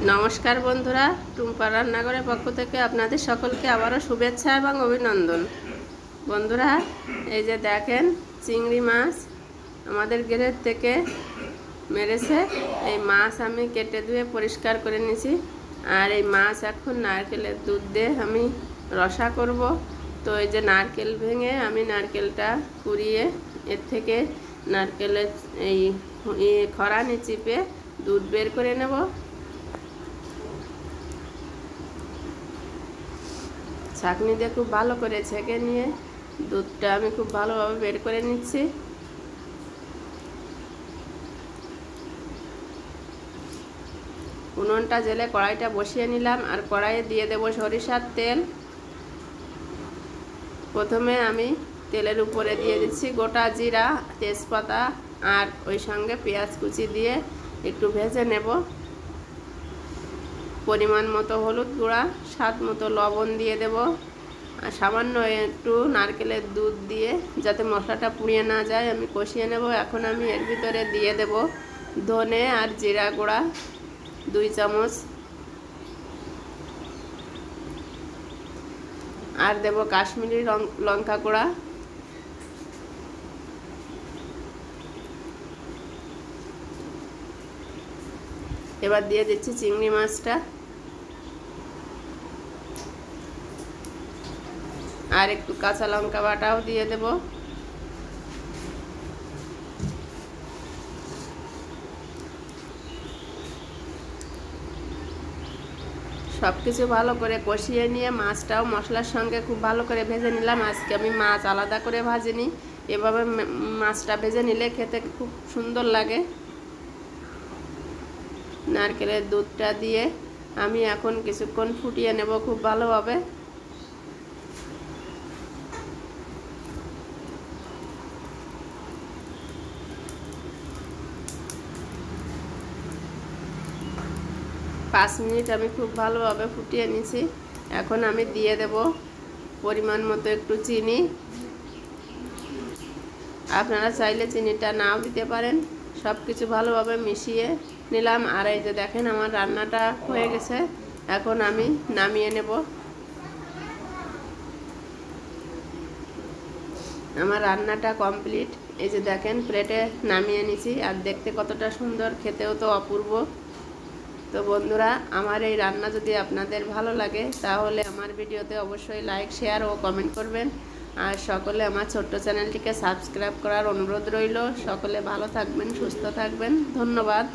নমস্কার বন্ধুরা, টুম্পা রান্নাঘরের পক্ষ থেকে আপনাদের সকলকে আবারও শুভেচ্ছা এবং অভিনন্দন। বন্ধুরা, এই যে দেখেন, চিংড়ি মাছ আমাদের ঘেরের থেকে মেরেছে। এই মাছ আমি কেটে ধুয়ে পরিষ্কার করে নিয়েছি। আর এই মাছ এখন নারকেলের দুধ দিয়ে আমি রসা করব। তো এই যে নারকেল ভেঙে আমি নারকেলটা কুড়িয়ে এর থেকে নারকেলের এই খরানি চিপে দুধ বের করে নেব। ছাঁকনি দিয়ে খুব ভালো করে ছেঁকে নিয়ে দুধটা আমি খুব ভালোভাবে বের করে নিচ্ছি। উনুনটা জেলে কড়াইটা বসিয়ে নিলাম আর কড়াইয়ে দিয়ে দেব সরিষার তেল। প্রথমে আমি তেলের উপরে দিয়ে দিচ্ছি গোটা জিরা, তেজপাতা আর ওই সঙ্গে পেঁয়াজ কুচি দিয়ে একটু ভেজে নেব। পরিমাণ মতো হলুদ গুঁড়া, স্বাদ মতো লবণ দিয়ে দেব আর সামান্য একটু নারকেলের দুধ দিয়ে যাতে মশলাটা পুড়িয়ে না যায় আমি কষিয়ে নেব। এখন আমি এর ভিতরে দিয়ে দেব ধনে আর জিরা গুঁড়া 2 চামচ আর দেব কাশ্মীরি লঙ্কা গুঁড়া। এবার দিয়ে দিচ্ছি চিংড়ি মাছটা আর একটু কাঁচা লঙ্কা বাটাও দিয়ে দেব। সব কিছু ভালো করে কষিয়ে নিয়ে মাছটাও মশলার সঙ্গে খুব ভালো করে ভেজে নিলাম। আজকে আমি মাছ আলাদা করে ভাজিনি, এভাবে মাছটা ভেজে নিলে খেতে খুব সুন্দর লাগে। নারকেলের দুধটা দিয়ে আমি এখন কিছুক্ষণ ফুটিয়ে নেব খুব ভালোভাবে। পাঁচ মিনিট আমি খুব ভালোভাবে ফুটিয়ে নিয়েছি। এখন আমি দিয়ে দেব পরিমাণ মতো একটু চিনি। আপনারা চাইলে চিনিটা নাও দিতে পারেন। সব কিছু ভালোভাবে মিশিয়ে নিলাম আর এই যে দেখেন আমার রান্নাটা হয়ে গেছে। এখন আমি নামিয়ে নেব। আমার রান্নাটা কমপ্লিট। এই যে দেখেন প্লেটে নামিয়ে নিয়েছি আর দেখতে কতটা সুন্দর, খেতেও তো অপূর্ব। তো বন্ধুরা, আমার এই রান্না যদি আপনাদের ভালো লাগে তাহলে আমার ভিডিওতে অবশ্যই লাইক, শেয়ার ও কমেন্ট করবেন। আর সকলে আমার ছোট্ট চ্যানেলটিকে সাবস্ক্রাইব করার অনুরোধ রইল। সকলে ভালো থাকবেন, সুস্থ থাকবেন। ধন্যবাদ।